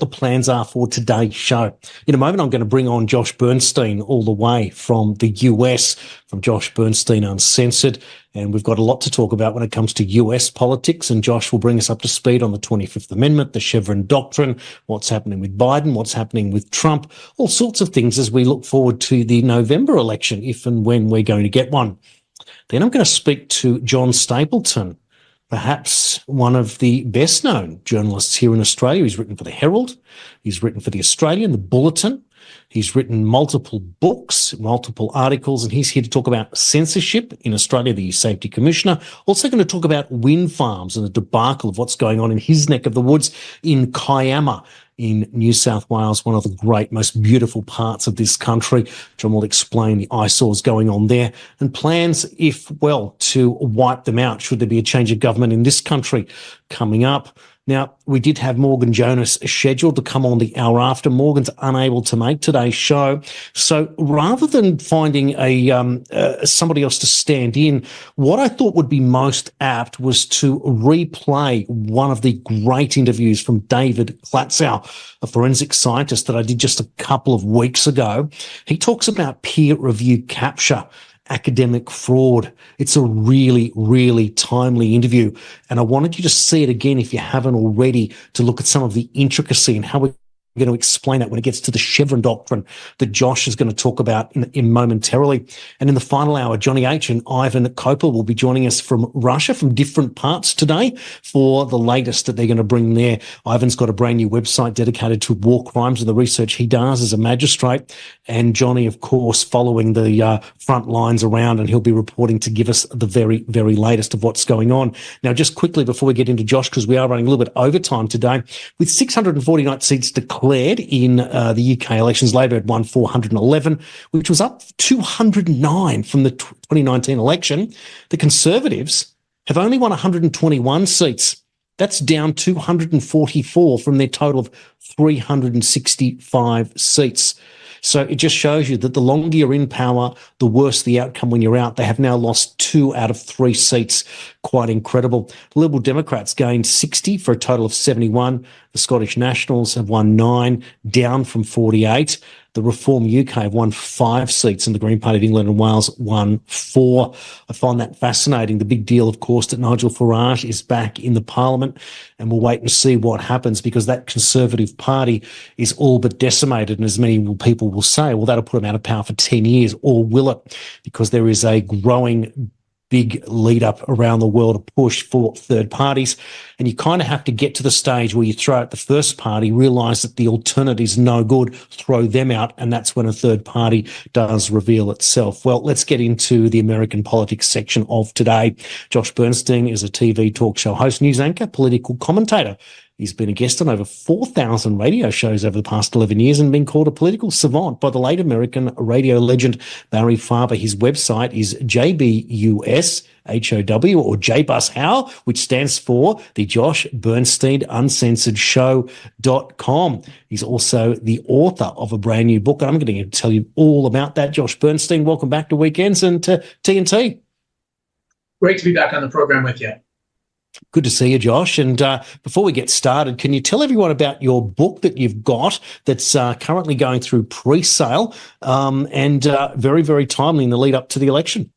the plans are for today's show. In a moment, I'm going to bring on Josh Bernstein all the way from the US, from Josh Bernstein Uncensored. And we've got a lot to talk about when it comes to US politics. And Josh will bring us up to speed on the 25th Amendment, the Chevron doctrine, what's happening with Biden, what's happening with Trump, all sorts of things as we look forward to the November election, if and when we're going to get one. Then I'm going to speak to John Stapleton, perhaps one of the best-known journalists here in Australia. He's written for the Herald. He's written for the Australian, the Bulletin. He's written multiple books, multiple articles, and he's here to talk about censorship in Australia, the Safety Commissioner. Also going to talk about wind farms and the debacle of what's going on in his neck of the woods in Kiama in New South Wales, one of the great, most beautiful parts of this country. John will explain the eyesores going on there and plans, if well, to wipe them out should there be a change of government in this country coming up. Now, we did have Morgan Jonas scheduled to come on the hour after. Morgan's unable to make today's show. So rather than finding somebody else to stand in, what I thought would be most apt was to replay one of the great interviews from David Klatzow, a forensic scientist that I did just a couple of weeks ago. He talks about peer review capture, academic fraud. It's a really, really timely interview. And I wanted you to see it again, if you haven't already, to look at some of the intricacy and how we're going to explain that when it gets to the Chevron doctrine that Josh is going to talk about in momentarily. And in the final hour, Johnny H. and Ivan Kopel will be joining us from Russia, from different parts today, for the latest that they're going to bring there. Ivan's got a brand new website dedicated to war crimes and the research he does as a magistrate. And Johnny, of course, following the front lines around, and he'll be reporting to give us the very, very latest of what's going on. Now, just quickly before we get into Josh, because we are running a little bit overtime today, with 649 seats declared in the UK elections, Labor had won 411, which was up 209 from the 2019 election. The Conservatives have only won 121 seats. That's down 244 from their total of 365 seats. So it just shows you that the longer you're in power, the worse the outcome when you're out. They have now lost 2 out of 3 seats. Quite incredible. The Liberal Democrats gained 60 for a total of 71. The Scottish Nationals have won 9, down from 48. The Reform UK have won 5 seats, and the Green Party of England and Wales won 4. I find that fascinating. The big deal, of course, that Nigel Farage is back in the Parliament, and we'll wait and see what happens, because that Conservative Party is all but decimated, and as many people will say, well, that'll put them out of power for 10 years, or will it? Because there is a growing big lead up around the world, a push for third parties. And you kind of have to get to the stage where you throw out the first party, realise that the alternative is no good, throw them out, and that's when a third party does reveal itself. Well, let's get into the American politics section of today. Josh Bernstein is a TV talk show host, news anchor, political commentator. He's been a guest on over 4,000 radio shows over the past 11 years and been called a political savant by the late American radio legend Barry Farber. His website is JBUSHOW, or JBus How, which stands for the Josh Bernstein Uncensored Show.com. He's also the author of a brand new book, and I'm going to tell you all about that. Josh Bernstein, welcome back to Weekends and to TNT. Great to be back on the program with you. Good to see you, Josh. And before we get started, can you tell everyone about your book that you've got that's currently going through pre-sale and very, very timely in the lead up to the election?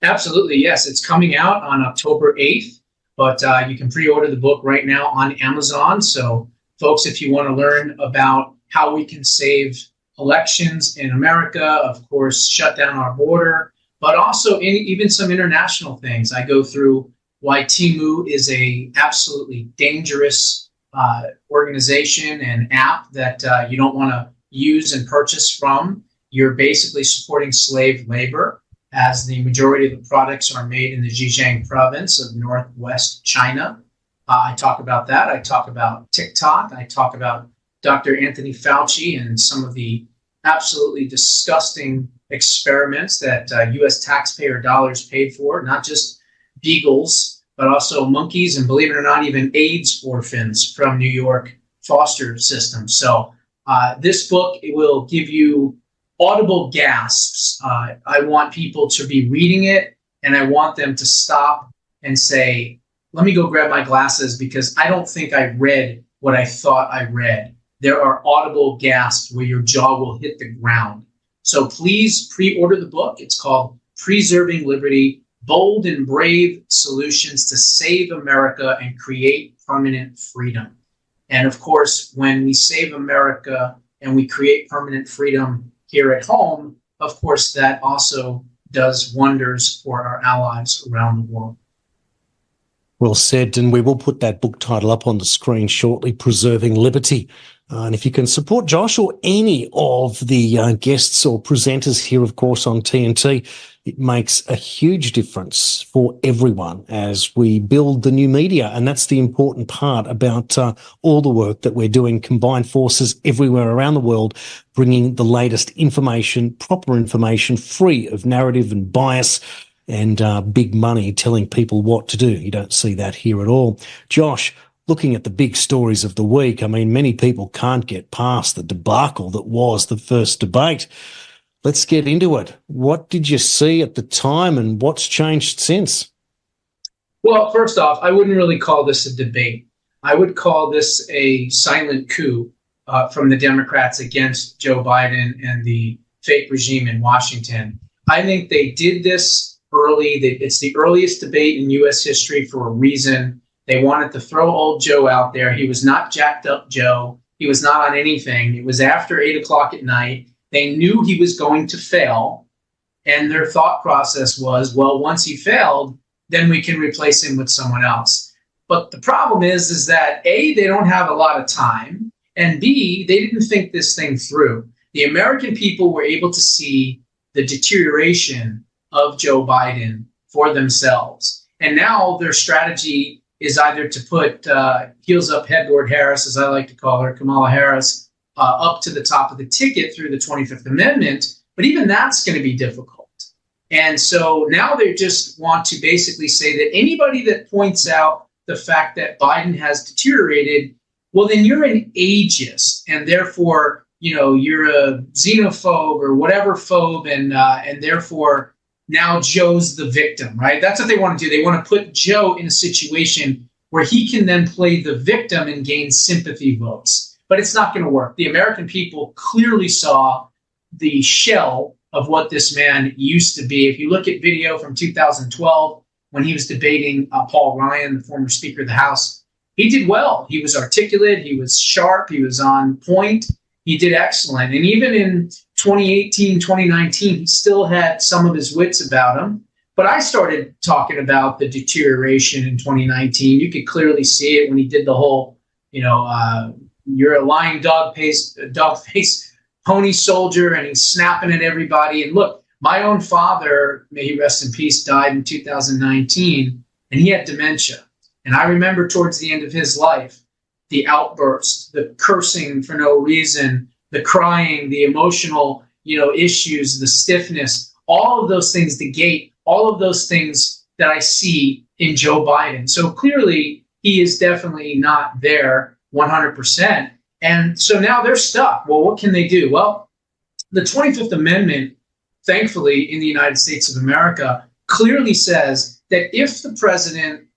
Absolutely, yes. It's coming out on October 8th, but you can pre-order the book right now on Amazon. So, folks, if you want to learn about how we can save elections in America, of course, shut down our border, but also even some international things. I go through why Temu is a absolutely dangerous organization and app that you don't want to use and purchase from. You're basically supporting slave labor, as the majority of the products are made in the Zhejiang province of northwest China. I talk about that. I talk about TikTok. I talk about Dr. Anthony Fauci and some of the absolutely disgusting experiments that U.S. taxpayer dollars paid for, not just beagles, but also monkeys, and believe it or not, even AIDS orphans from New York foster system. So this book, it will give you audible gasps. I want people to be reading it, and I want them to stop and say, let me go grab my glasses, because I don't think I read what I thought I read. there are audible gasps where your jaw will hit the ground. So please pre-order the book. It's called Preserving Liberty, Bold and Brave Solutions to Save America and Create Permanent Freedom. And of course, when we save America and we create permanent freedom here at home, of course, that also does wonders for our allies around the world. Well said, and we will put that book title up on the screen shortly, Preserving Liberty. And if you can support Josh or any of the guests or presenters here, of course, on TNT, it makes a huge difference for everyone as we build the new media. And that's the important part about all the work that we're doing, combined forces everywhere around the world, bringing the latest information, proper information, free of narrative and bias and big money telling people what to do. You don't see that here at all. Josh, looking at the big stories of the week, I mean, many people can't get past the debacle that was the first debate. Let's get into it. What did you see at the time and what's changed since? Well, first off, I wouldn't really call this a debate. I would call this a silent coup from the Democrats against Joe Biden and the fake regime in Washington. I think they did this early. It's the earliest debate in U.S. history for a reason. They wanted to throw old Joe out there. He was not jacked up Joe. He was not on anything. It was after 8 o'clock at night. They knew he was going to fail. And their thought process was, well, once he failed, then we can replace him with someone else. But the problem is that A, they don't have a lot of time. And B, they didn't think this thing through. The American people were able to see the deterioration of Joe Biden for themselves. And now their strategy is either to put heels up headboard Harris, as I like to call her, Kamala Harris, up to the top of the ticket through the 25th Amendment. But even that's going to be difficult. And so now they just want to basically say that anybody that points out the fact that Biden has deteriorated, well, then you're an ageist, and therefore, you're a xenophobe or whatever phobe, and therefore now Joe's the victim, right? That's what they want to do. They want to put Joe in a situation where he can then play the victim and gain sympathy votes. But it's not going to work. The American people clearly saw the shell of what this man used to be. If you look at video from 2012, when he was debating Paul Ryan, the former Speaker of the House, he did well. He was articulate. He was sharp. He was on point. He did excellent. And even in 2018, 2019, he still had some of his wits about him. But I started talking about the deterioration in 2019. You could clearly see it when he did the whole, you're a lying dog face pony soldier, and he's snapping at everybody. And look, my own father, may he rest in peace, died in 2019, and he had dementia. And I remember towards the end of his life, the outbursts, the cursing for no reason, the crying, the emotional, issues, the stiffness, all of those things, the gait, all of those things that I see in Joe Biden. So clearly, he is definitely not there 100%. And so now they're stuck. Well, what can they do? Well, the 25th Amendment, thankfully, in the United States of America, clearly says that if the president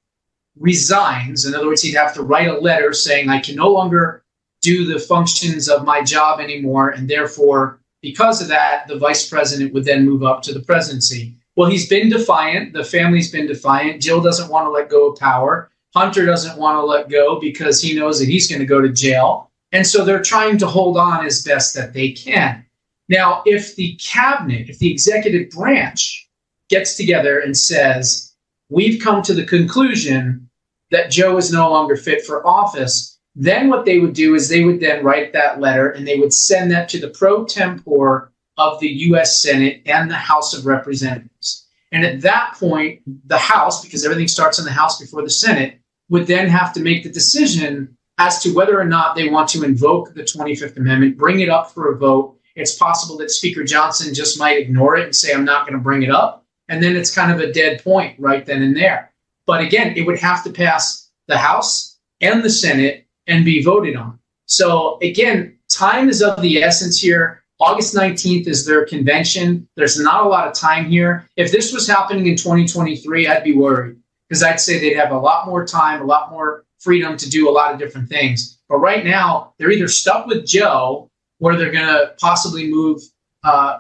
resigns, in other words, he'd have to write a letter saying, I can no longer do the functions of my job anymore, and therefore, because of that, the vice president would then move up to the presidency. Well, he's been defiant. The family's been defiant. Jill doesn't want to let go of power. Hunter doesn't want to let go because he knows that he's going to go to jail. And so they're trying to hold on as best that they can. Now, if the cabinet, if the executive branch gets together and says, we've come to the conclusion that Joe is no longer fit for office, then what they would do is they would then write that letter and they would send that to the pro tempore of the U.S. Senate and the House of Representatives. And at that point, the House, because everything starts in the House before the Senate, would then have to make the decision as to whether or not they want to invoke the 25th Amendment, bring it up for a vote. It's possible that Speaker Johnson just might ignore it and say, I'm not going to bring it up. And then it's kind of a dead point right then and there. But again, it would have to pass the House and the Senate and be voted on. So again, time is of the essence here. August 19th is their convention. There's not a lot of time here. If this was happening in 2023, I'd be worried because I'd say they'd have a lot more time, a lot more freedom to do a lot of different things. But right now, they're either stuck with Joe or they're going to possibly move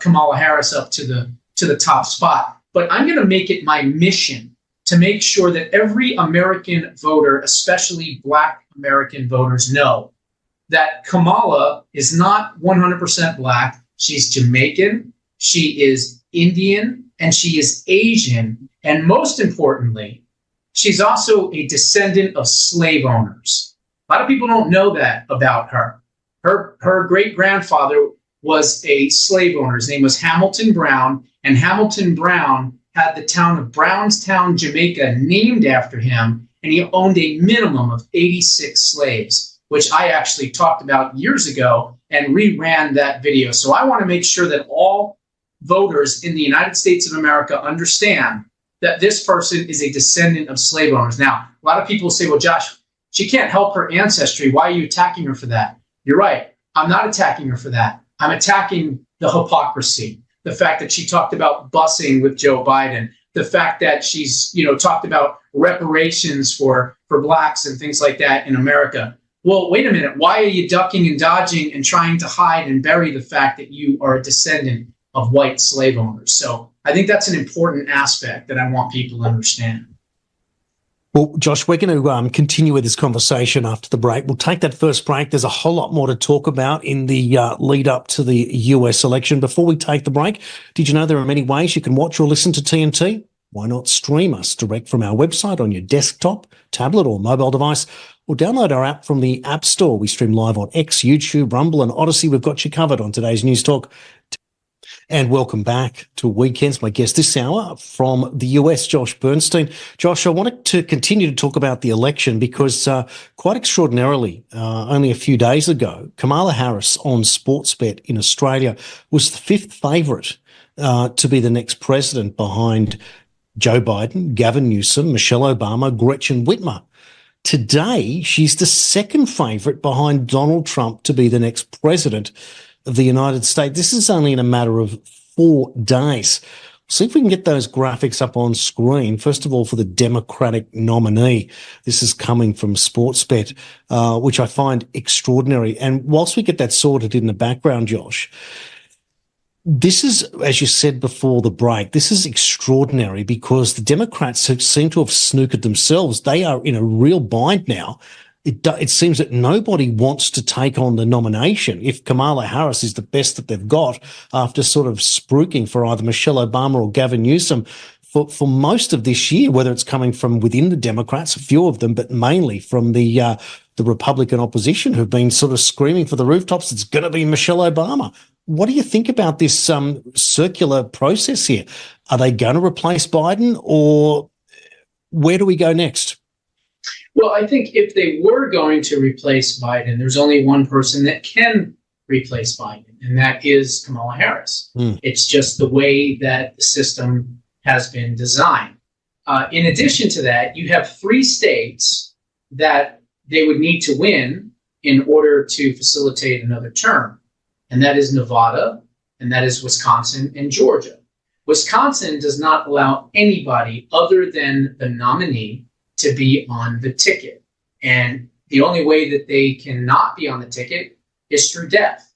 Kamala Harris up to the top spot. But I'm going to make it my mission to make sure that every American voter, especially Black American voters, know that Kamala is not 100% Black. She's Jamaican, she is Indian, and she is Asian. And most importantly, she's also a descendant of slave owners. A lot of people don't know that about her. Her great-grandfather was a slave owner. His name was Hamilton Brown, and Hamilton Brown had the town of Brownstown, Jamaica, named after him, and he owned a minimum of 86 slaves, which I actually talked about years ago and reran that video. So I want to make sure that all voters in the United States of America understand that this person is a descendant of slave owners. Now, a lot of people say, well, Josh, she can't help her ancestry. Why are you attacking her for that? You're right. I'm not attacking her for that. I'm attacking the hypocrisy. The fact that she talked about busing with Joe Biden, the fact that she's, talked about reparations for Blacks and things like that in America. Well, wait a minute. Why are you ducking and dodging and trying to hide and bury the fact that you are a descendant of white slave owners? So I think that's an important aspect that I want people to understand. Well, Josh, we're going to continue with this conversation after the break. We'll take that first break. There's a whole lot more to talk about in the lead up to the US election. Before we take the break, did you know there are many ways you can watch or listen to TNT? Why not stream us direct from our website on your desktop, tablet or mobile device, or download our app from the App Store. We stream live on X, YouTube, Rumble and Odyssey. We've got you covered on today's News Talk. And welcome back to Weekends. My guest this hour from the US, Josh Bernstein. Josh, I wanted to continue to talk about the election because quite extraordinarily, only a few days ago, Kamala Harris on Sportsbet in Australia was the fifth favourite to be the next president behind Joe Biden, Gavin Newsom, Michelle Obama, Gretchen Whitmer. Today, she's the second favourite behind Donald Trump to be the next president of the United States. This is only in a matter of 4 days. See if we can get those graphics up on screen. First of all, for the Democratic nominee, this is coming from Sportsbet, which I find extraordinary. And whilst we get that sorted in the background, Josh, this is, as you said before the break, this is extraordinary because the Democrats seem to have snookered themselves. They are in a real bind now. It seems that nobody wants to take on the nomination if Kamala Harris is the best that they've got after sort of spruiking for either Michelle Obama or Gavin Newsom for most of this year, whether it's coming from within the Democrats, a few of them, but mainly from the Republican opposition who've been sort of screaming for the rooftops, it's going to be Michelle Obama. What do you think about this circular process here? Are they going to replace Biden or where do we go next? Well, I think if they were going to replace Biden, there's only one person that can replace Biden, and that is Kamala Harris. It's just the way that the system has been designed. In addition to that, you have 3 states that they would need to win in order to facilitate another term, and that is Nevada, and that is Wisconsin and Georgia. Wisconsin does not allow anybody other than the nominee to be on the ticket. And the only way that they cannot be on the ticket is through death.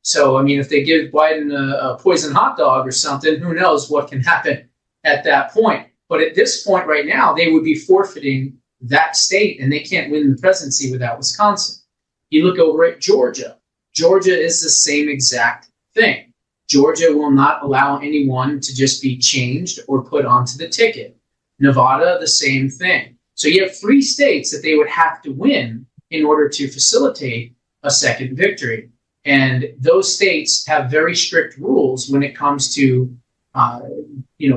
So, I mean, if they give Biden a poison hot dog or something, who knows what can happen at that point. But at this point right now, they would be forfeiting that state and they can't win the presidency without Wisconsin. You look over at Georgia. Georgia is the same exact thing. Georgia will not allow anyone to just be changed or put onto the ticket. Nevada, the same thing. So you have 3 states that they would have to win in order to facilitate a second victory. And those states have very strict rules when it comes to,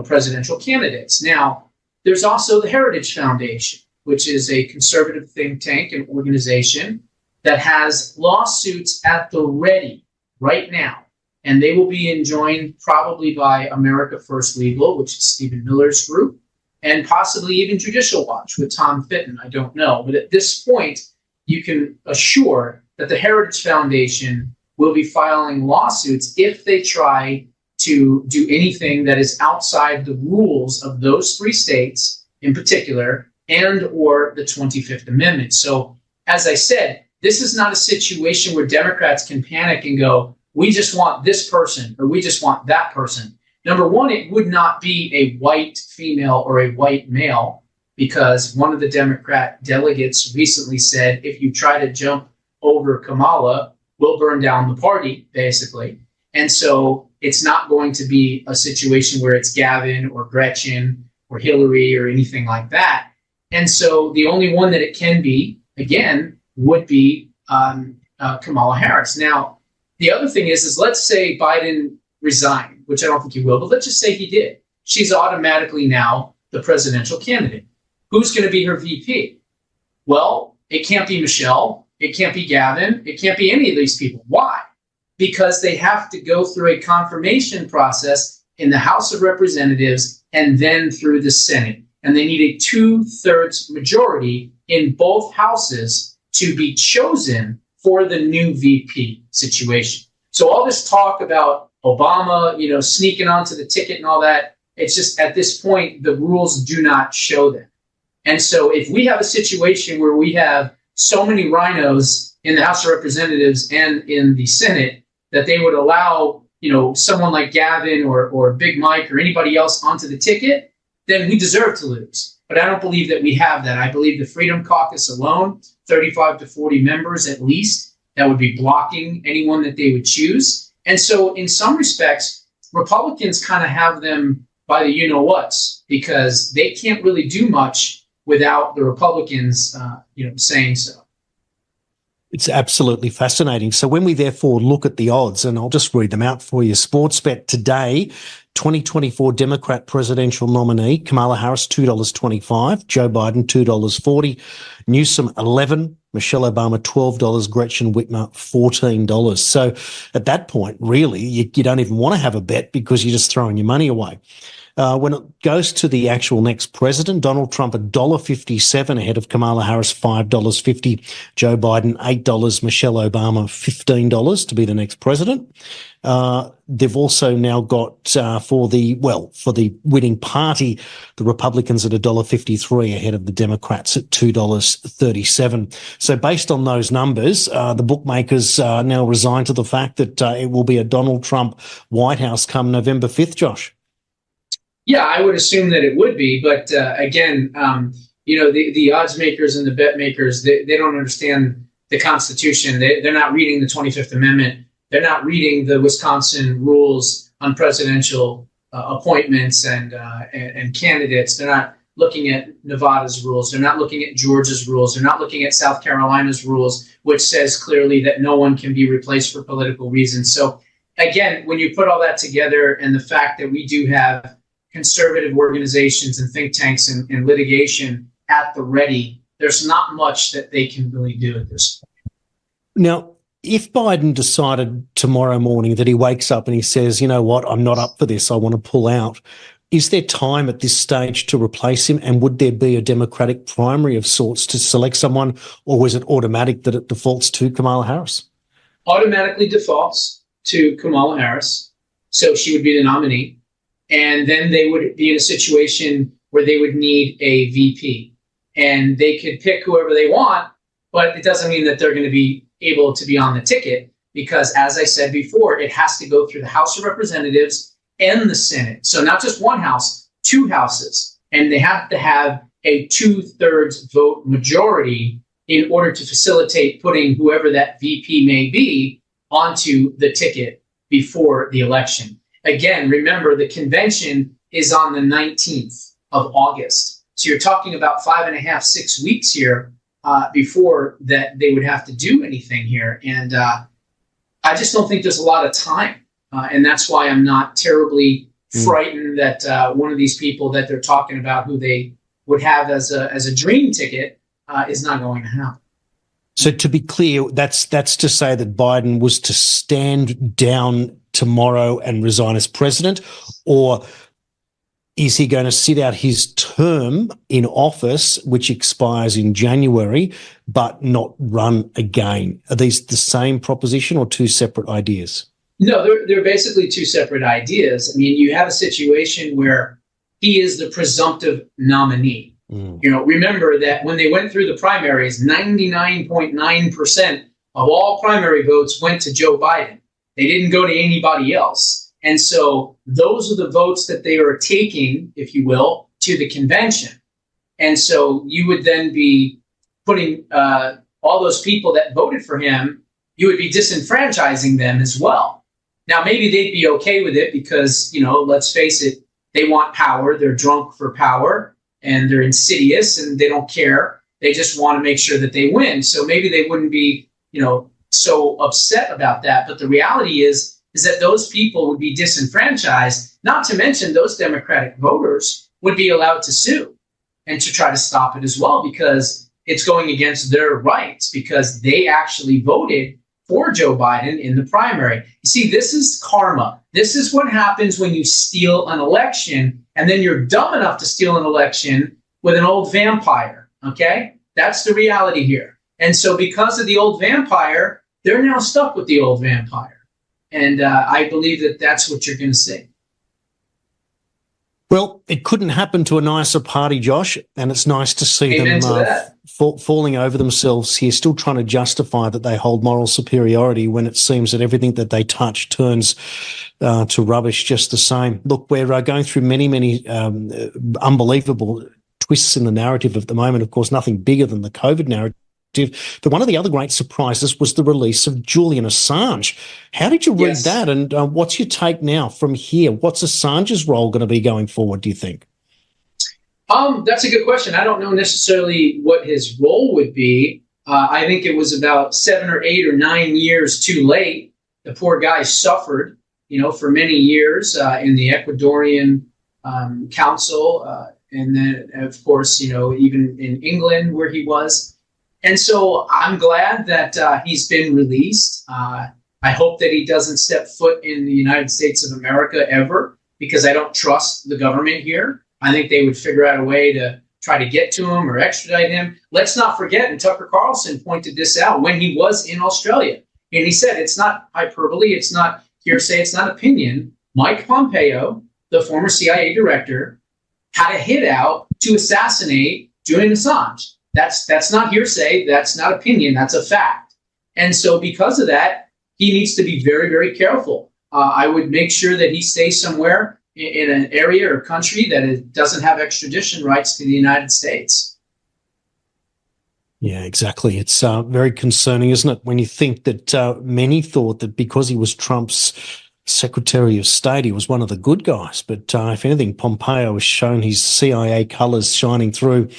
presidential candidates. Now, there's also the Heritage Foundation, which is a conservative think tank and organization that has lawsuits at the ready right now. And they will be enjoined probably by America First Legal, which is Stephen Miller's group, and possibly even Judicial Watch with Tom Fitton. I don't know. But at this point, you can assure that the Heritage Foundation will be filing lawsuits if they try to do anything that is outside the rules of those 3 states in particular and or the 25th Amendment. So, as I said, this is not a situation where Democrats can panic and go, we just want this person or we just want that person. Number one, it would not be a white female or a white male, because one of the Democrat delegates recently said, if you try to jump over Kamala, we'll burn down the party, basically. And so it's not going to be a situation where it's Gavin or Gretchen or Hillary or anything like that. And so the only one that it can be, again, would be Kamala Harris. Now, the other thing is let's say Biden resigned, which I don't think he will, but let's just say he did. She's automatically now the presidential candidate. Who's going to be her VP? Well, it can't be Michelle. It can't be Gavin. It can't be any of these people. Why? Because they have to go through a confirmation process in the House of Representatives and then through the Senate. And they need a 2/3 majority in both houses to be chosen for the new VP situation. So all this talk about Obama, sneaking onto the ticket and all that, it's just at this point, the rules do not show that. And so if we have a situation where we have so many rhinos in the House of Representatives and in the Senate that they would allow, someone like Gavin or Big Mike or anybody else onto the ticket, then we deserve to lose. But I don't believe that we have that. I believe the Freedom Caucus alone, 35 to 40 members at least, that would be blocking anyone that they would choose. And so in some respects, Republicans kind of have them by the you-know-whats, because they can't really do much without the Republicans, saying so. It's absolutely fascinating. So when we therefore look at the odds, and I'll just read them out for you. Sportsbet today, 2024 Democrat presidential nominee, Kamala Harris, $2.25, Joe Biden, $2.40, Newsom, $11, Michelle Obama, $12, Gretchen Whitmer, $14. So at that point, really, you don't even want to have a bet because you're just throwing your money away. When it goes to the actual next president, Donald Trump, $1.57 ahead of Kamala Harris, $5.50, Joe Biden, $8, Michelle Obama, $15 to be the next president. They've also now got for the winning party, the Republicans at $1.53 ahead of the Democrats at $2.37. So based on those numbers, the bookmakers are now resigned to the fact that it will be a Donald Trump White House come November 5th, Josh. Yeah, I would assume that it would be. But again, the odds makers and the bet makers, they don't understand the Constitution. They're not reading the 25th Amendment. They're not reading the Wisconsin rules on presidential appointments and candidates. They're not looking at Nevada's rules. They're not looking at Georgia's rules. They're not looking at South Carolina's rules, which says clearly that no one can be replaced for political reasons. So again, when you put all that together and the fact that we do have conservative organizations and think tanks and litigation at the ready, there's not much that they can really do at this point. Now, if Biden decided tomorrow morning that he wakes up and he says, you know what, I'm not up for this, I want to pull out, is there time at this stage to replace him? And would there be a Democratic primary of sorts to select someone, or is it automatic that it defaults to Kamala Harris? Automatically defaults to Kamala Harris. So she would be the nominee. And then they would be in a situation where they would need a VP. And they could pick whoever they want, but it doesn't mean that they're going to be able to be on the ticket, because, as I said before, it has to go through the House of Representatives and the Senate. So not just one house, two houses. And they have to have a 2/3 vote majority in order to facilitate putting whoever that VP may be onto the ticket before the election. Again, remember, the convention is on the 19th of August. So you're talking about 5.5, 6 weeks here before that they would have to do anything here. And I just don't think there's a lot of time. And that's why I'm not terribly frightened that one of these people that they're talking about, who they would have as a dream ticket, is not going to happen. So to be clear, that's to say that Biden was to stand down tomorrow and resign as president, or is he going to sit out his term in office, which expires in January, but not run again? Are these the same proposition or two separate ideas? No, they're basically two separate ideas. I mean, you have a situation where he is the presumptive nominee. Mm. Remember that when they went through the primaries, 99.9% of all primary votes went to Joe Biden. They didn't go to anybody else. And so those are the votes that they are taking, if you will, to the convention. And so you would then be putting all those people that voted for him, you would be disenfranchising them as well. Now, maybe they'd be okay with it because, let's face it, they want power. They're drunk for power and they're insidious and they don't care. They just want to make sure that they win. So maybe they wouldn't be, so upset about that. But the reality is that those people would be disenfranchised, not to mention those Democratic voters would be allowed to sue and to try to stop it as well, because it's going against their rights because they actually voted for Joe Biden in the primary. You see, this is karma. This is what happens when you steal an election and then you're dumb enough to steal an election with an old vampire, okay? That's the reality here. And so because of the old vampire, they're now stuck with the old vampire. And I believe that that's what you're going to see. Well, it couldn't happen to a nicer party, Josh, and it's nice to see Amen them to that. falling over themselves here, still trying to justify that they hold moral superiority when it seems that everything that they touch turns to rubbish just the same. Look, we're going through many, many unbelievable twists in the narrative at the moment. Of course, nothing bigger than the COVID narrative. But one of the other great surprises was the release of Julian Assange. How did you read that? And what's your take now from here? What's Assange's role going to be going forward, do you think? That's a good question. I don't know necessarily what his role would be. I think it was about 7 or 8 or 9 years too late. The poor guy suffered, for many years in the Ecuadorian council. And then, of course, even in England where he was. And so I'm glad that he's been released. I hope that he doesn't step foot in the United States of America ever, because I don't trust the government here. I think they would figure out a way to try to get to him or extradite him. Let's not forget, and Tucker Carlson pointed this out when he was in Australia. And he said, it's not hyperbole, it's not hearsay, it's not opinion. Mike Pompeo, the former CIA director, had a hit out to assassinate Julian Assange. That's not hearsay. That's not opinion. That's a fact. And so because of that, he needs to be very, very careful. I would make sure that he stays somewhere in an area or country that doesn't have extradition rights to the United States. Yeah, exactly. It's very concerning, isn't it, when you think that many thought that because he was Trump's Secretary of State, he was one of the good guys. But if anything, Pompeo has shown his CIA colours shining through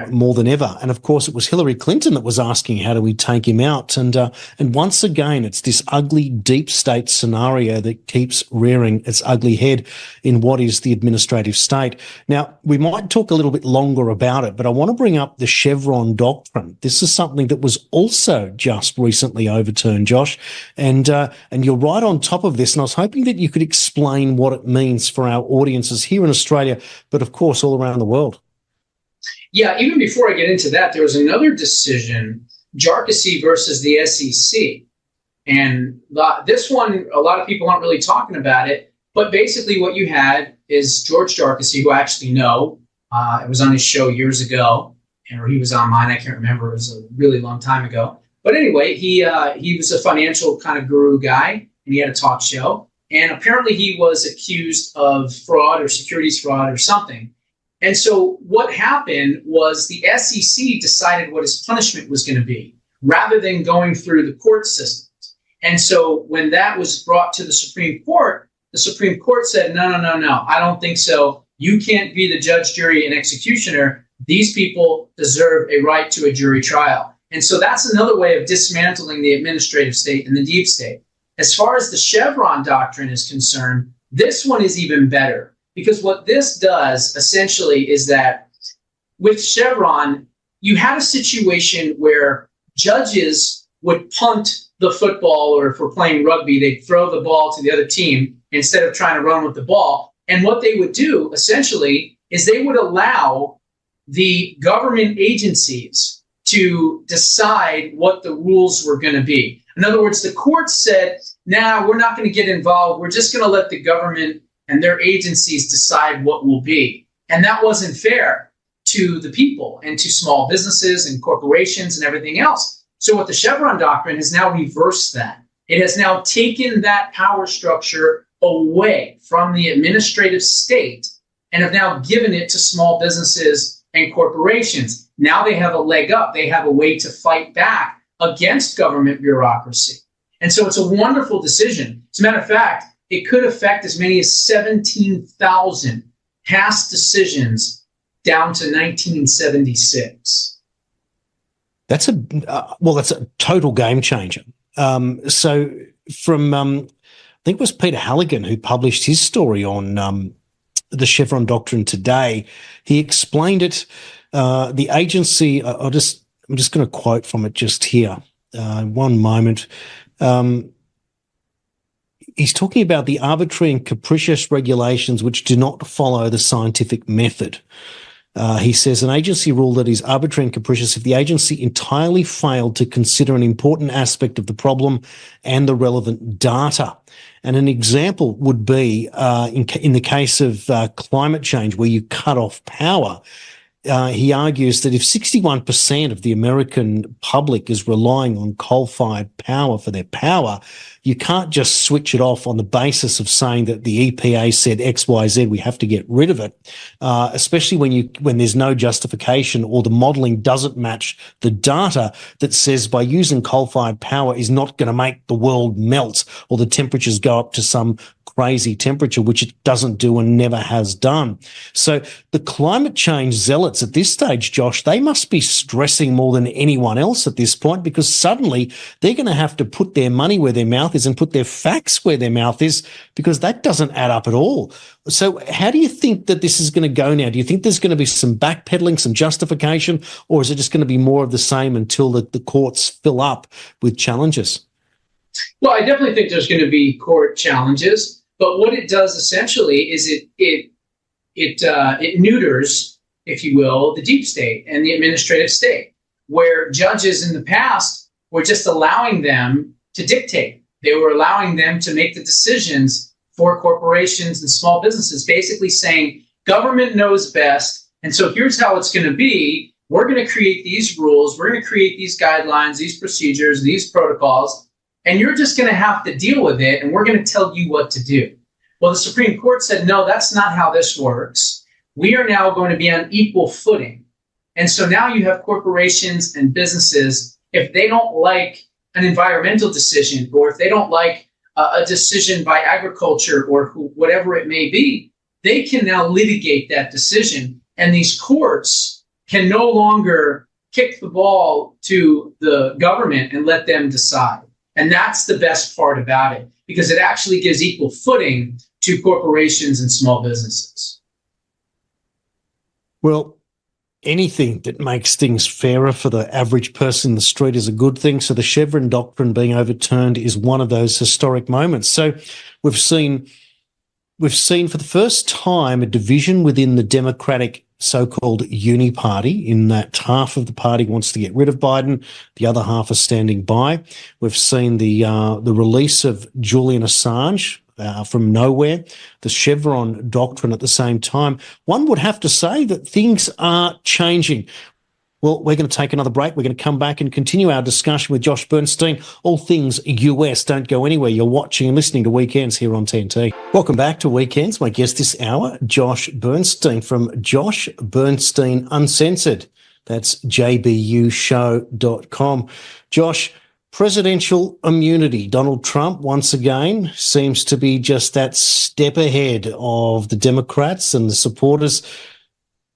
more than ever. And of course, it was Hillary Clinton that was asking, how do we take him out? And once again, it's this ugly deep state scenario that keeps rearing its ugly head in what is the administrative state. Now, we might talk a little bit longer about it, but I want to bring up the Chevron doctrine. This is something that was also just recently overturned, Josh. And you're right on top of this. And I was hoping that you could explain what it means for our audiences here in Australia, but of course, all around the world. Yeah, even before I get into that, there was another decision, Jarkissi versus the SEC. And this one, a lot of people aren't really talking about it. But basically what you had is George Jarkissi, who I actually know. It was on his show years ago, or he was on mine. I can't remember. It was a really long time ago. But anyway, he was a financial kind of guru guy, and he had a talk show. And apparently he was accused of fraud or securities fraud or something. And so what happened was the SEC decided what his punishment was going to be, rather than going through the court systems. And so when that was brought to the Supreme Court said, no, I don't think so. You can't be the judge, jury, and executioner. These people deserve a right to a jury trial. And so that's another way of dismantling the administrative state and the deep state. As far as the Chevron doctrine is concerned, this one is even better. Because what this does essentially is that with Chevron, you had a situation where judges would punt the football, or if we're playing rugby, they'd throw the ball to the other team instead of trying to run with the ball. And what they would do essentially is they would allow the government agencies to decide what the rules were going to be. In other words, the courts said, nah, we're not going to get involved. We're just going to let the government and their agencies decide what will be. And that wasn't fair to the people and to small businesses and corporations and everything else. So what the Chevron doctrine has now reversed that. It has now taken that power structure away from the administrative state and have now given it to small businesses and corporations. Now they have a leg up. They have a way to fight back against government bureaucracy. And so it's a wonderful decision. As a matter of fact, it could affect as many as 17,000 past decisions down to 1976. That's a total game changer. So from, I think it was Peter Halligan who published his story on the Chevron doctrine today. He explained it. The agency, I'm just going to quote from it just here. One moment. He's talking about the arbitrary and capricious regulations which do not follow the scientific method. He says an agency rule that is arbitrary and capricious if the agency entirely failed to consider an important aspect of the problem and the relevant data. And an example would be in the case of climate change, where you cut off power. He argues that if 61% of the American public is relying on coal-fired power for their power, you can't just switch it off on the basis of saying that the EPA said X, Y, Z, we have to get rid of it, especially when there's no justification or the modelling doesn't match the data that says by using coal-fired power is not going to make the world melt or the temperatures go up to some crazy temperature, which it doesn't do and never has done. So the climate change zealots at this stage, Josh, they must be stressing more than anyone else at this point, because suddenly they're going to have to put their money where their mouth is and put their facts where their mouth is, because that doesn't add up at all. So how do you think that this is going to go now? Do you think there's going to be some backpedaling, some justification, or is it just going to be more of the same until the courts fill up with challenges? Well, I definitely think there's going to be court challenges. But what it does essentially is it neuters, if you will, the deep state and the administrative state, where judges in the past were just allowing them to dictate. They were allowing them to make the decisions for corporations and small businesses, basically saying government knows best. And so here's how it's going to be. We're going to create these rules. We're going to create these guidelines, these procedures, these protocols. And you're just going to have to deal with it, and we're going to tell you what to do. Well, the Supreme Court said, no, that's not how this works. We are now going to be on equal footing. And so now you have corporations and businesses, if they don't like an environmental decision, or if they don't like a decision by agriculture or whatever it may be, they can now litigate that decision. And these courts can no longer kick the ball to the government and let them decide. And that's the best part about it, because it actually gives equal footing to corporations and small businesses. Well, anything that makes things fairer for the average person in the street is a good thing. So the Chevron doctrine being overturned is one of those historic moments. So we've seen for the first time a division within the Democratic so-called uni party, in that half of the party wants to get rid of Biden, the other half are standing by. We've seen the release of Julian Assange from nowhere, the Chevron doctrine at the same time. One would have to say that things are changing. Well, we're going to take another break. We're going to come back and continue our discussion with Josh Bernstein, all things US. Don't go anywhere. You're watching and listening to Weekends here on TNT. Welcome back to Weekends. My guest this hour, Josh Bernstein from Josh Bernstein Uncensored. That's jbushow.com. Josh, presidential immunity. Donald Trump, once again, seems to be just that step ahead of the Democrats and the supporters,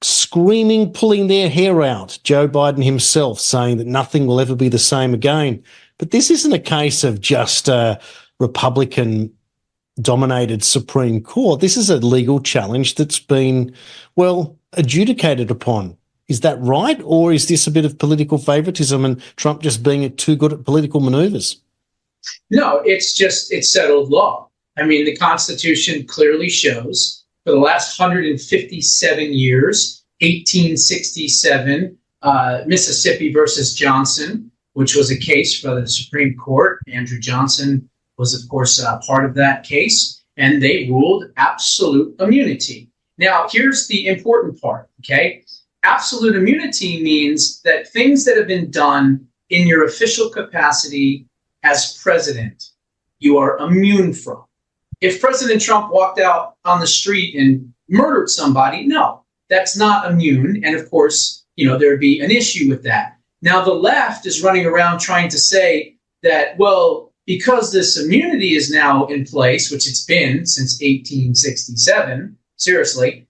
screaming, pulling their hair out. Joe Biden himself saying that nothing will ever be the same again. But this isn't a case of just a Republican-dominated Supreme Court. This is a legal challenge that's been, well, adjudicated upon. Is that right? Or is this a bit of political favoritism and Trump just being too good at political maneuvers? No, it's settled law. I mean, the Constitution clearly shows for the last 157 years, 1867, Mississippi versus Johnson, which was a case for the Supreme Court. Andrew Johnson was, of course, part of that case, and they ruled absolute immunity. Now, here's the important part, okay? Absolute immunity means that things that have been done in your official capacity as president, you are immune from. If President Trump walked out on the street and murdered somebody, no, that's not immune. And of course, there'd be an issue with that. Now, the left is running around trying to say that, well, because this immunity is now in place, which it's been since 1867, seriously,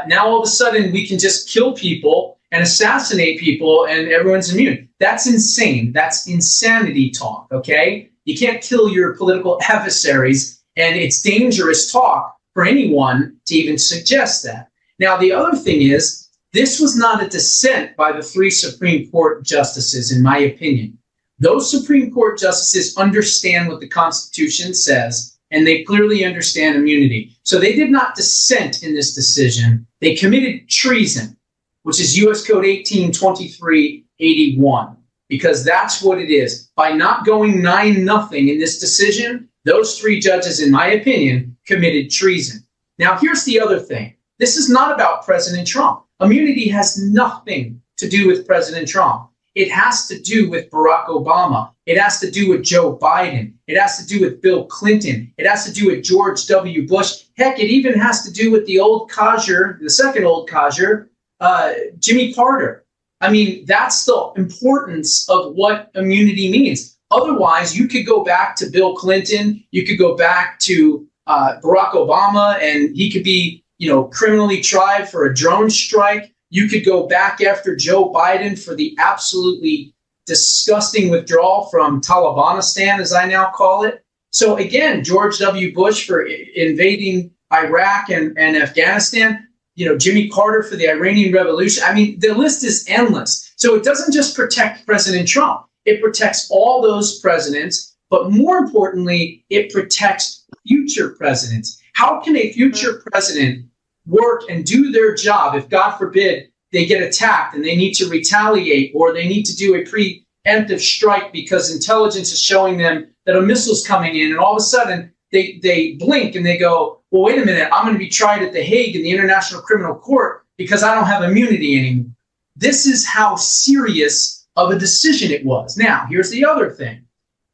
now all of a sudden we can just kill people and assassinate people and everyone's immune. That's insane. That's insanity talk, okay? You can't kill your political adversaries, and it's dangerous talk for anyone to even suggest that. Now, the other thing is, this was not a dissent by the 3 Supreme Court justices, in my opinion. Those Supreme Court justices understand what the Constitution says, and they clearly understand immunity. So they did not dissent in this decision. They committed treason, which is U.S. Code 182381, because that's what it is. By not going 9-0 in this decision, those 3 judges, in my opinion, committed treason. Now, here's the other thing. This is not about President Trump. Immunity has nothing to do with President Trump. It has to do with Barack Obama. It has to do with Joe Biden. It has to do with Bill Clinton. It has to do with George W. Bush. Heck, it even has to do with the old codger, the second old codger, Jimmy Carter. I mean, that's the importance of what immunity means. Otherwise, you could go back to Bill Clinton. You could go back to Barack Obama, and he could be criminally tried for a drone strike. You could go back after Joe Biden for the absolutely disgusting withdrawal from Talibanistan, as I now call it. So again, George W. Bush for invading Iraq and Afghanistan, Jimmy Carter for the Iranian Revolution. I mean, the list is endless. So it doesn't just protect President Trump. It protects all those presidents, but more importantly, it protects future presidents. How can a future president work and do their job if, God forbid, they get attacked and they need to retaliate, or they need to do a preemptive strike because intelligence is showing them that a missile's coming in, and all of a sudden they blink and they go, well, wait a minute, I'm going to be tried at The Hague in the International Criminal Court because I don't have immunity anymore. This is how serious of a decision it was. Now, here's the other thing.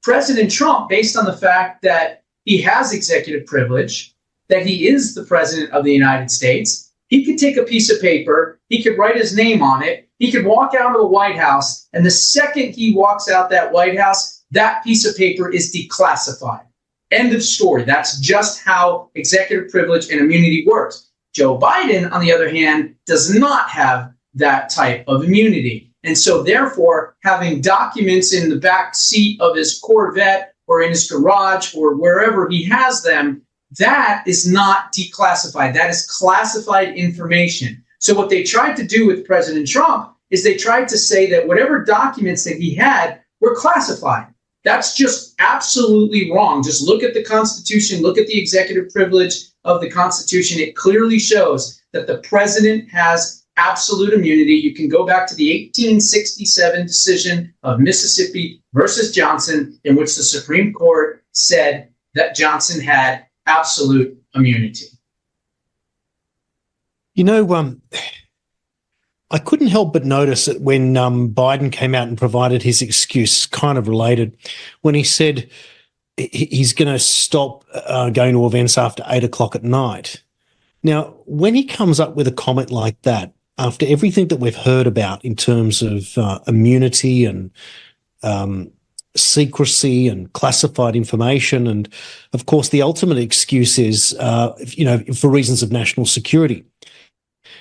President Trump, based on the fact that he has executive privilege, that he is the president of the United States, he could take a piece of paper, he could write his name on it, he could walk out of the White House, and the second he walks out that White House, that piece of paper is declassified. End of story. That's just how executive privilege and immunity works. Joe Biden, on the other hand, does not have that type of immunity. And so therefore, having documents in the back seat of his Corvette or in his garage or wherever he has them, that is not declassified. That is classified information. So what they tried to do with President Trump is they tried to say that whatever documents that he had were classified. That's just absolutely wrong. Just look at the Constitution, look at the executive privilege of the Constitution. It clearly shows that the president has absolute immunity. You can go back to the 1867 decision of Mississippi versus Johnson, in which the Supreme Court said that Johnson had absolute immunity. I couldn't help but notice that when Biden came out and provided his excuse, kind of related, when he said he's going to stop going to events after 8:00 at night. Now, when he comes up with a comment like that, after everything that we've heard about in terms of immunity and secrecy and classified information, and of course the ultimate excuse is, for reasons of national security.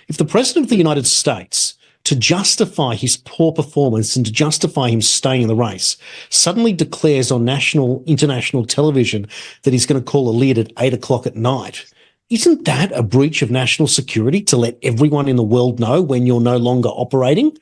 If the President of the United States, to justify his poor performance and to justify him staying in the race, suddenly declares on international television that he's going to call a lid at 8:00 at night, isn't that a breach of national security to let everyone in the world know when you're no longer operating?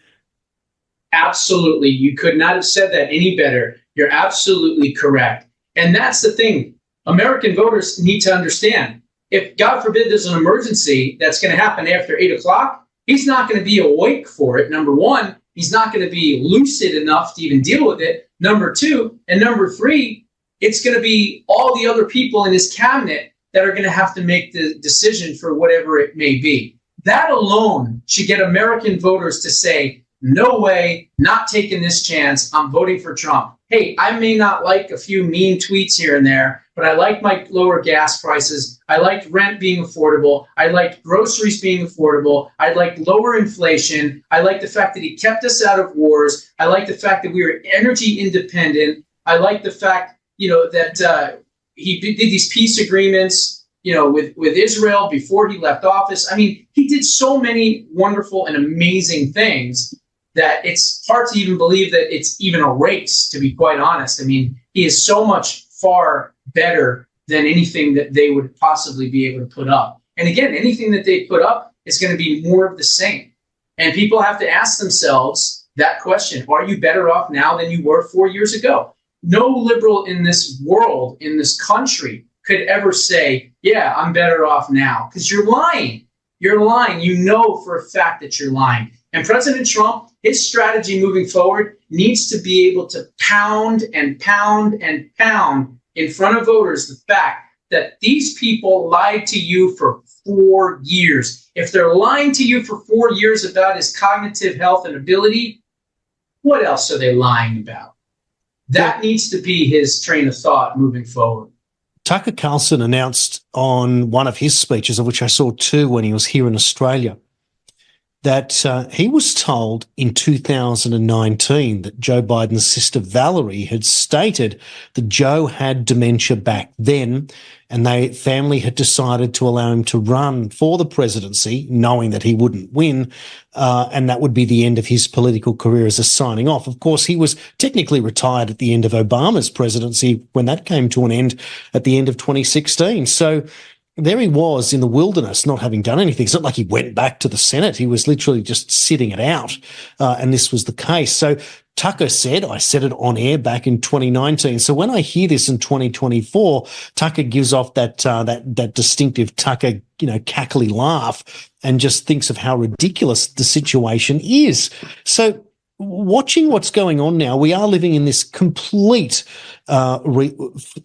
Absolutely. You could not have said that any better. You're absolutely correct. And that's the thing. American voters need to understand. If, God forbid, there's an emergency that's going to happen after 8:00, he's not going to be awake for it. Number one, he's not going to be lucid enough to even deal with it. Number two, and number three, it's going to be all the other people in his cabinet that are going to have to make the decision for whatever it may be. That alone should get American voters to say, no way, not taking this chance. I'm voting for Trump. Hey, I may not like a few mean tweets here and there, but I like my lower gas prices. I like rent being affordable. I like groceries being affordable. I like lower inflation. I like the fact that he kept us out of wars. I like the fact that we were energy independent. I like the fact, that he did these peace agreements, with Israel before he left office. I mean, he did so many wonderful and amazing things that it's hard to even believe that it's even a race, to be quite honest. I mean, he is so much far better than anything that they would possibly be able to put up. And again, anything that they put up is going to be more of the same. And people have to ask themselves that question: are you better off now than you were 4 years ago? No liberal in this world, in this country, could ever say, yeah, I'm better off now, because you're lying. You're lying. You know for a fact that you're lying. And President Trump, his strategy moving forward needs to be able to pound and pound and pound in front of voters the fact that these people lied to you for 4 years. If they're lying to you for 4 years about his cognitive health and ability, what else are they lying about? That needs to be his train of thought moving forward. Tucker Carlson announced on one of his speeches, of which I saw two when he was here in Australia, that he was told in 2019 that Joe Biden's sister Valerie had stated that Joe had dementia back then, and family had decided to allow him to run for the presidency, knowing that he wouldn't win, and that would be the end of his political career as a signing off. Of course, he was technically retired at the end of Obama's presidency when that came to an end at the end of 2016. So there he was in the wilderness, not having done anything. It's not like he went back to the Senate. He was literally just sitting it out, and this was the case. So Tucker said, I said it on air back in 2019. So when I hear this in 2024, Tucker gives off that distinctive Tucker, cackly laugh, and just thinks of how ridiculous the situation is. So watching what's going on now, we are living in this complete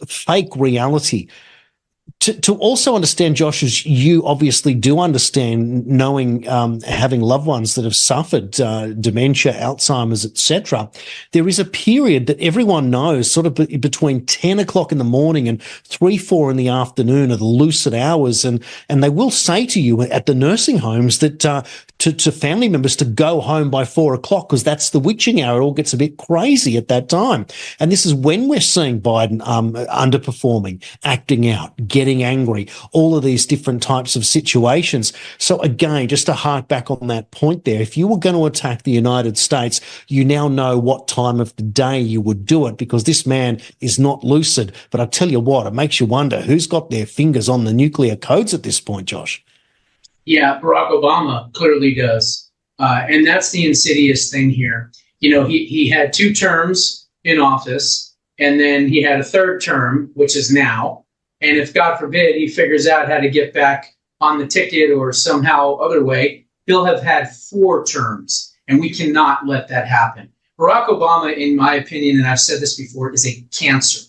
fake reality. To also understand, Josh, as you obviously do understand, knowing, having loved ones that have suffered dementia, Alzheimer's, etc., there is a period that everyone knows, sort of between 10 o'clock in the morning and 3, 4 in the afternoon are the lucid hours, and they will say to you at the nursing homes that to family members to go home by 4 o'clock because that's the witching hour. It all gets a bit crazy at that time. And this is when we're seeing Biden underperforming, acting out, getting angry, all of these different types of situations. So again, just to hark back on that point there, if you were going to attack the United States, you now know what time of the day you would do it, because this man is not lucid. But I tell you what, it makes you wonder who's got their fingers on the nuclear codes at this point, Josh. Yeah, Barack Obama clearly does. And that's the insidious thing here. He had 2 terms in office, and then he had a 3rd term, which is now. And if, God forbid, he figures out how to get back on the ticket or somehow other way, he'll have had 4 terms. And we cannot let that happen. Barack Obama, in my opinion, and I've said this before, is a cancer.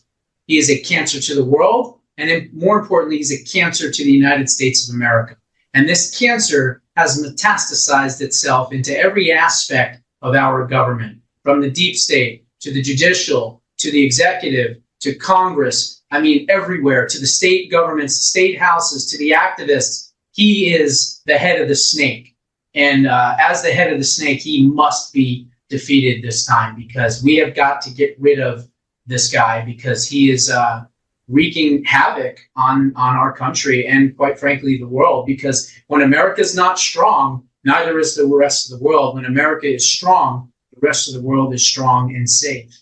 He is a cancer to the world. And more importantly, he's a cancer to the United States of America. And this cancer has metastasized itself into every aspect of our government, from the deep state to the judicial, to the executive, to Congress. I mean, everywhere, to the state governments, state houses, to the activists. He is the head of the snake. And as the head of the snake, he must be defeated this time, because we have got to get rid of this guy, because he is wreaking havoc on our country and, quite frankly, the world. Because when America's not strong, neither is the rest of the world. When America is strong, the rest of the world is strong and safe.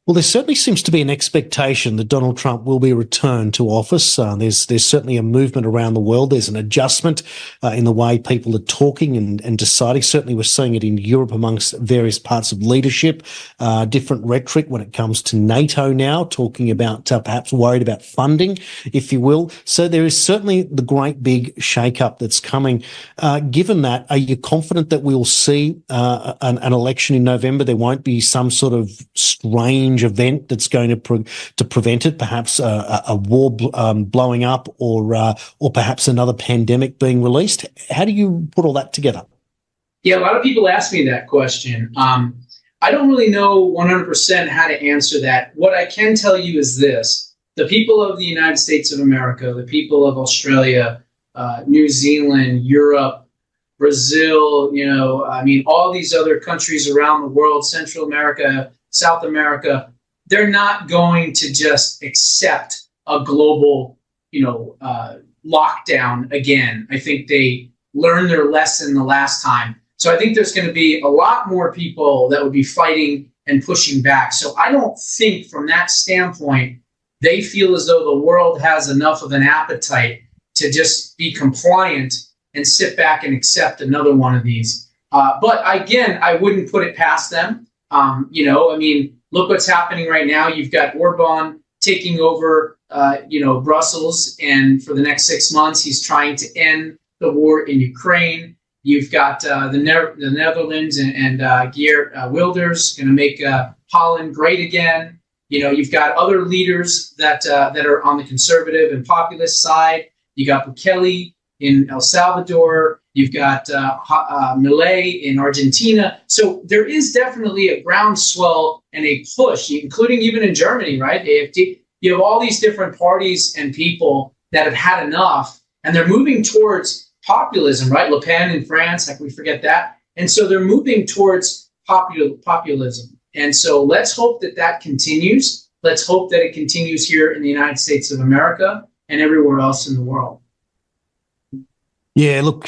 Well, there certainly seems to be an expectation that Donald Trump will be returned to office. There's certainly a movement around the world. There's an adjustment in the way people are talking and deciding. Certainly we're seeing it in Europe amongst various parts of leadership, different rhetoric when it comes to NATO now, talking about perhaps worried about funding, if you will. So there is certainly the great big shake-up that's coming. Given that, are you confident that we'll see an election in November? There won't be some sort of strange fringe event that's going to prevent it, perhaps a war blowing up, or perhaps another pandemic being released? How do you put all that together? Yeah, a lot of people ask me that question. I don't really know 100% how to answer that. What I can tell you is this. The people of the United States of America, the people of Australia, New Zealand, Europe, Brazil, all these other countries around the world, Central America, South America, they're not going to just accept a global, lockdown again. I think they learned their lesson the last time. So I think there's going to be a lot more people that would be fighting and pushing back. So I don't think from that standpoint, they feel as though the world has enough of an appetite to just be compliant and sit back and accept another one of these. But again, I wouldn't put it past them. Look what's happening right now. You've got Olbourne taking over, Brussels. And for the next 6 months, he's trying to end the war in Ukraine. You've got the Netherlands and Geert Wilders going to make Holland great again. You've got other leaders that are on the conservative and populist side. You got Bukele in El Salvador. You've got Milei in Argentina. So there is definitely a groundswell and a push, including even in Germany, right? AfD. You have all these different parties and people that have had enough, and they're moving towards populism, right? Le Pen in France, like we forget that. And so they're moving towards populism. And so let's hope that continues. Let's hope that it continues here in the United States of America and everywhere else in the world. Yeah, look,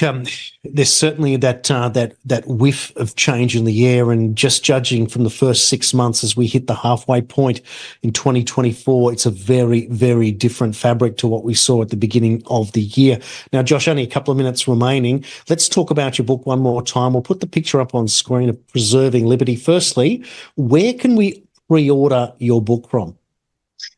there's certainly that whiff of change in the air, and just judging from the first 6 months as we hit the halfway point in 2024, it's a very, very different fabric to what we saw at the beginning of the year. Now, Josh, only a couple of minutes remaining. Let's talk about your book one more time. We'll put the picture up on screen of Preserving Liberty. Firstly, where can we pre-order your book from?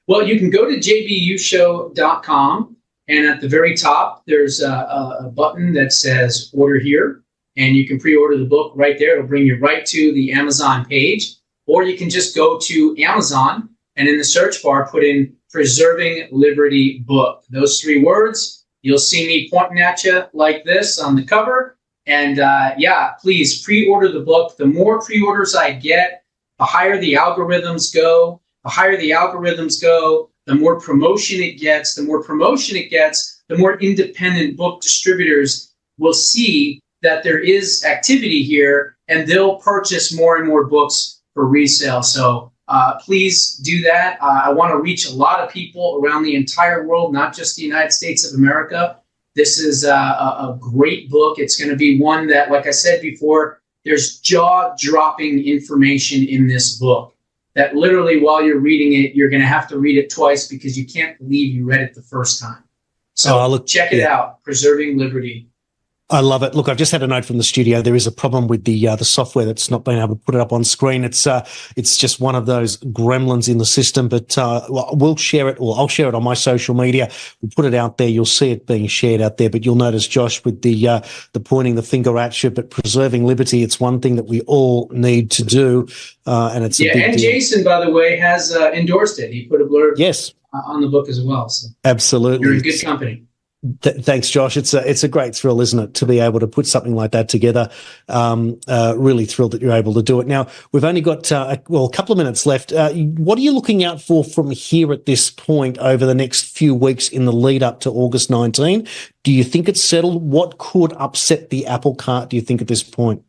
Well, you can go to jbushow.com. And at the very top, there's a button that says order here, and you can pre-order the book right there. It'll bring you right to the Amazon page, or you can just go to Amazon and in the search bar, put in Preserving Liberty book. Those 3 words, you'll see me pointing at you like this on the cover. And please pre-order the book. The more pre-orders I get, the higher the algorithms go. The higher the algorithms go, the more promotion it gets. The more promotion it gets, the more independent book distributors will see that there is activity here, and they'll purchase more and more books for resale. So please do that. I want to reach a lot of people around the entire world, not just the United States of America. This is a great book. It's going to be one that, like I said before, there's jaw-dropping information in this book that literally while you're reading it, you're going to have to read it twice because you can't believe you read it the first time. So check it out, Preserving Liberty. I love it. Look, I've just had a note from the studio. There is a problem with the software that's not been able to put it up on screen. It's just one of those gremlins in the system. But we'll share it, or I'll share it on my social media. We'll put it out there. You'll see it being shared out there. But you'll notice, Josh, with the pointing the finger at you. But preserving liberty, it's one thing that we all need to do, and it's a big and deal. Jason, by the way, has endorsed it. He put a blurb on the book as well. So absolutely, you're in good company. Thanks, Josh. It's a great thrill, isn't it, to be able to put something like that together. Really thrilled that you're able to do it. Now, we've only got a couple of minutes left. What are you looking out for from here at this point over the next few weeks in the lead up to August 19? Do you think it's settled? What could upset the apple cart, do you think, at this point?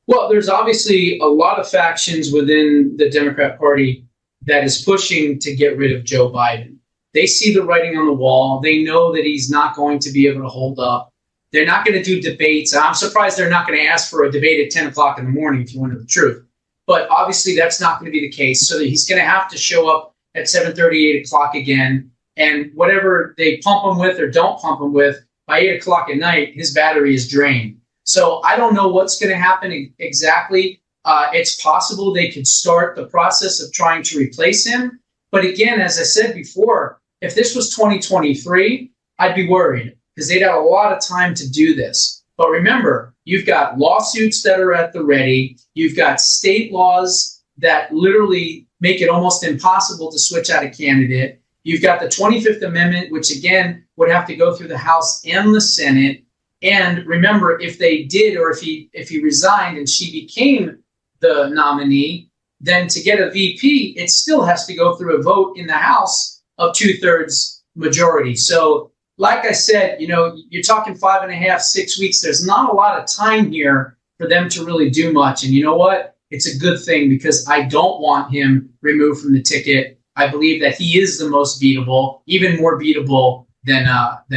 Well, there's obviously a lot of factions within the Democrat Party that is pushing to get rid of Joe Biden. They see the writing on the wall. They know that he's not going to be able to hold up. They're not going to do debates. I'm surprised they're not going to ask for a debate at 10 o'clock in the morning, if you want to know the truth. But obviously that's not going to be the case. So he's going to have to show up at 7:30, 8 o'clock again. And whatever they pump him with or don't pump him with, by 8 o'clock at night, his battery is drained. So I don't know what's going to happen exactly. It's possible they could start the process of trying to replace him. But again, as I said before, if this was 2023, I'd be worried because they'd have a lot of time to do this. But remember, you've got lawsuits that are at the ready. You've got state laws that literally make it almost impossible to switch out a candidate. You've got the 25th Amendment, which again would have to go through the House and the Senate. And remember, if they did, or if he resigned and she became the nominee, then to get a VP, it still has to go through a vote in the House of 2/3 majority. So like I said, you're talking 5.5, 6 weeks. There's not a lot of time here for them to really do much. And you know what? It's a good thing, because I don't want him removed from the ticket. I believe that he is the most beatable, even more beatable than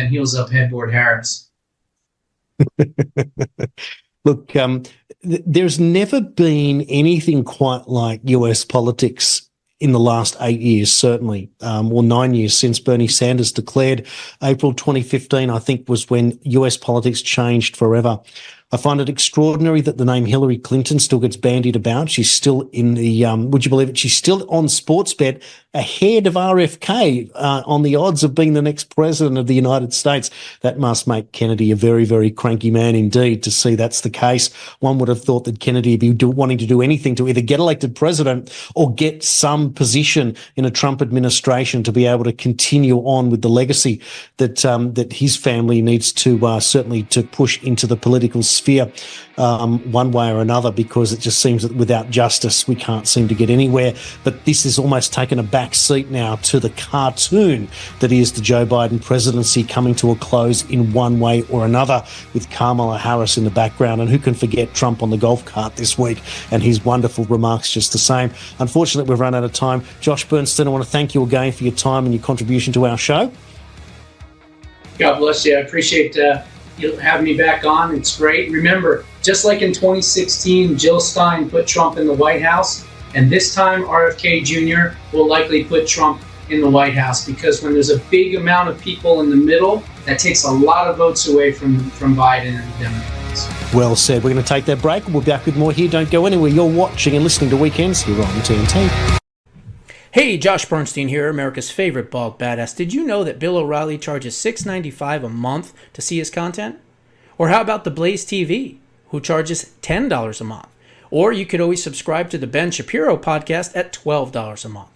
Heels Up Headboard Harris. Look, there's never been anything quite like US politics in the last 8 years, certainly, or 9 years since Bernie Sanders declared. April 2015, I think, was when US politics changed forever. I find it extraordinary that the name Hillary Clinton still gets bandied about. She's still in the, would you believe it? She's still on Sportsbet ahead of RFK on the odds of being the next president of the United States. That must make Kennedy a very, very cranky man indeed to see that's the case. One would have thought that Kennedy would be wanting to do anything to either get elected president or get some position in a Trump administration to be able to continue on with the legacy that his family needs to certainly to push into the political sphere one way or another, because it just seems that without justice we can't seem to get anywhere. But this has almost taken a back seat now to the cartoon that is the Joe Biden presidency coming to a close in one way or another, with Kamala Harris in the background. And who can forget Trump on the golf cart this week and his wonderful remarks just the same. Unfortunately, we've run out of time. Josh Bernstein, I want to thank you again for your time and your contribution to our show. God bless you. I appreciate you having me back on. It's great. Remember, just like in 2016, Jill Stein put Trump in the White House, and this time RFK Jr. will likely put Trump in the White House, because when there's a big amount of people in the middle, that takes a lot of votes away from Biden and the Democrats. Well said. We're going to take that break. We'll be back with more here. Don't go anywhere. You're watching and listening to Weekends here on TNT. Hey, Josh Bernstein here, America's favorite bald badass. Did you know that Bill O'Reilly charges $6.95 a month to see his content? Or how about the Blaze TV, who charges $10 a month? Or you could always subscribe to the Ben Shapiro podcast at $12 a month.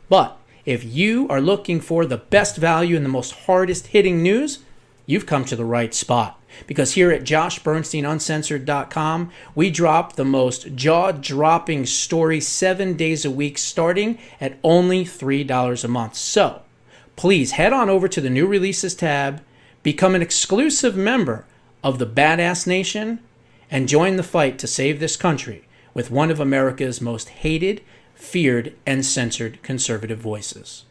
But if you are looking for the best value and the most hardest hitting news, you've come to the right spot. Because here at JoshBernsteinUncensored.com, we drop the most jaw-dropping stories 7 days a week, starting at only $3 a month. So please head on over to the new releases tab, become an exclusive member of the Badass Nation, and join the fight to save this country with one of America's most hated, feared, and censored conservative voices.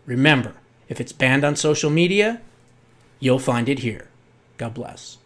Remember, if it's banned on social media, you'll find it here. God bless.